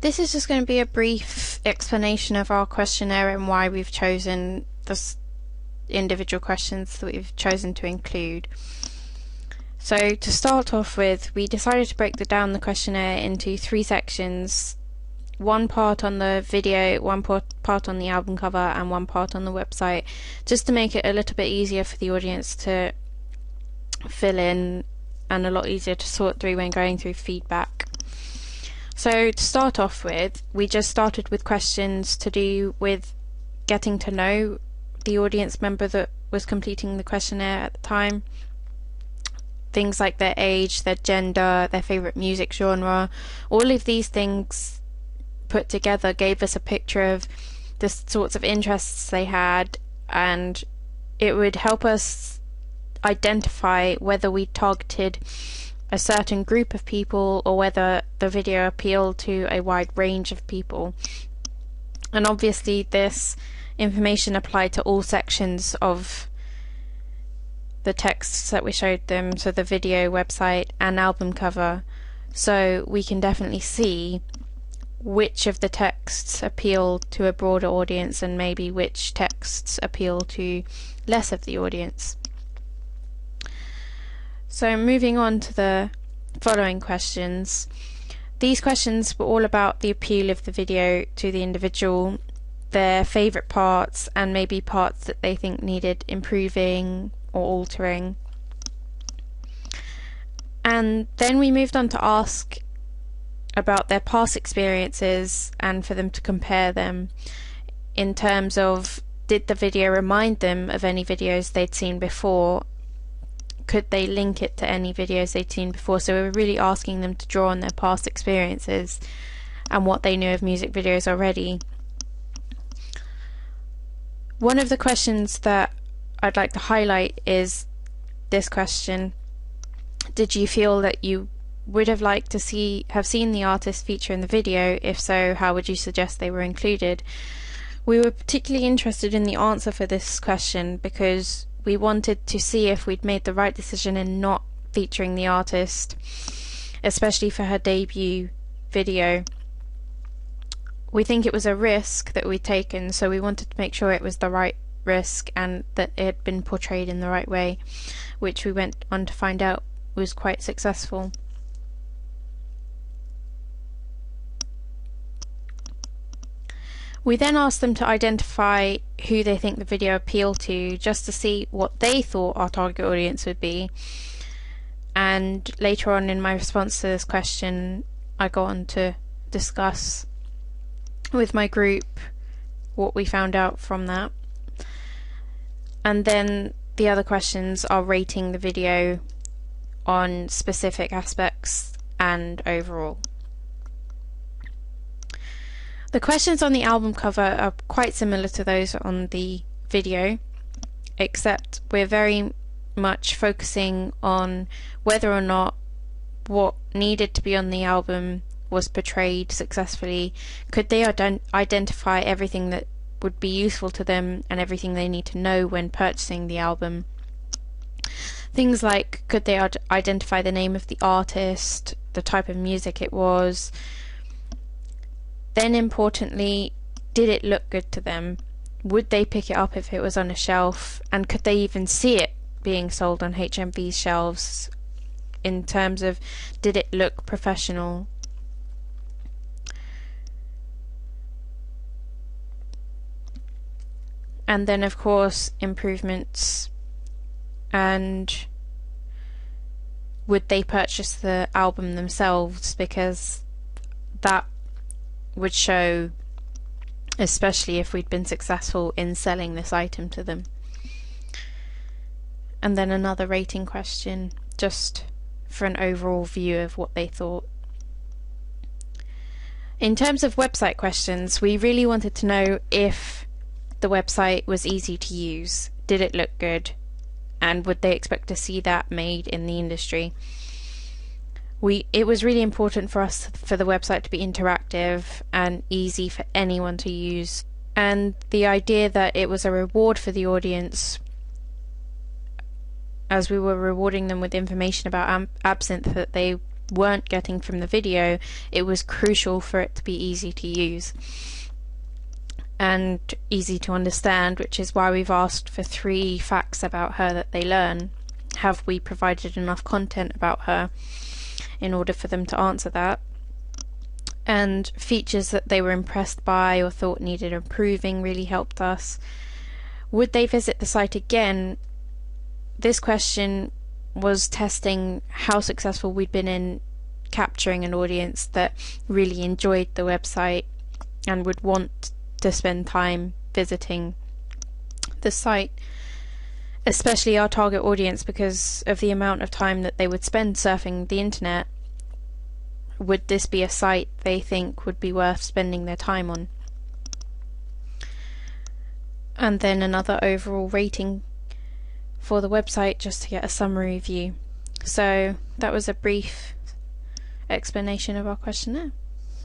This is just going to be a brief explanation of our questionnaire and why we've chosen the individual questions that we've chosen to include. So to start off with, we decided to break down the questionnaire into 3 sections, one part on the video, one part on the album cover, and one part on the website, just to make it a little bit easier for the audience to fill in and a lot easier to sort through when going through feedback. So to start off with, we just started with questions to do with getting to know the audience member that was completing the questionnaire at the time. Things like their age, their gender, their favourite music genre. All of these things put together gave us a picture of the sorts of interests they had, and it would help us identify whether we targeted a certain group of people or whether the video appealed to a wide range of people. And obviously this information applied to all sections of the texts that we showed them, so the video, website and album cover, so we can definitely see which of the texts appeal to a broader audience and maybe which texts appeal to less of the audience. So moving on to the following questions. These questions were all about the appeal of the video to the individual, their favourite parts, and maybe parts that they think needed improving or altering. And then we moved on to ask about their past experiences and for them to compare them in terms of, did the video remind them of any videos they'd seen before? Could they link it to any videos they'd seen before? So we were really asking them to draw on their past experiences and what they knew of music videos already. One of the questions that I'd like to highlight is this question: did you feel that you would have liked to have seen the artist feature in the video? If so, how would you suggest they were included? We were particularly interested in the answer for this question because we wanted to see if we'd made the right decision in not featuring the artist, especially for her debut video. We think it was a risk that we'd taken, so we wanted to make sure it was the right risk and that it had been portrayed in the right way, which we went on to find out was quite successful. We then asked them to identify who they think the video appealed to, just to see what they thought our target audience would be. And later on in my response to this question, I got on to discuss with my group what we found out from that. And then the other questions are rating the video on specific aspects and overall. The questions on the album cover are quite similar to those on the video, except we're very much focusing on whether or not what needed to be on the album was portrayed successfully. Could they identify everything that would be useful to them and everything they need to know when purchasing the album? Things like, could they identify the name of the artist, the type of music it was? Then importantly, did it look good to them? Would they pick it up if it was on a shelf? And could they even see it being sold on HMV's shelves, in terms of, did it look professional? And then of course improvements, and would they purchase the album themselves, because that would show, especially if we'd been successful in selling this item to them. And then another rating question, just for an overall view of what they thought. In terms of website questions, we really wanted to know if the website was easy to use, did it look good, and would they expect to see that made in the industry. It was really important for us for the website to be interactive and easy for anyone to use, and the idea that it was a reward for the audience, as we were rewarding them with information about Absinthe that they weren't getting from the video, it was crucial for it to be easy to use and easy to understand, which is why we've asked for 3 facts about her that they learn. Have we provided enough content about her in order for them to answer that? And features that they were impressed by or thought needed improving really helped us. Would they visit the site again? This question was testing how successful we'd been in capturing an audience that really enjoyed the website and would want to spend time visiting the site, especially our target audience, because of the amount of time that they would spend surfing the internet. Would this be a site they think would be worth spending their time on? And then another overall rating for the website, just to get a summary view. So that was a brief explanation of our questionnaire.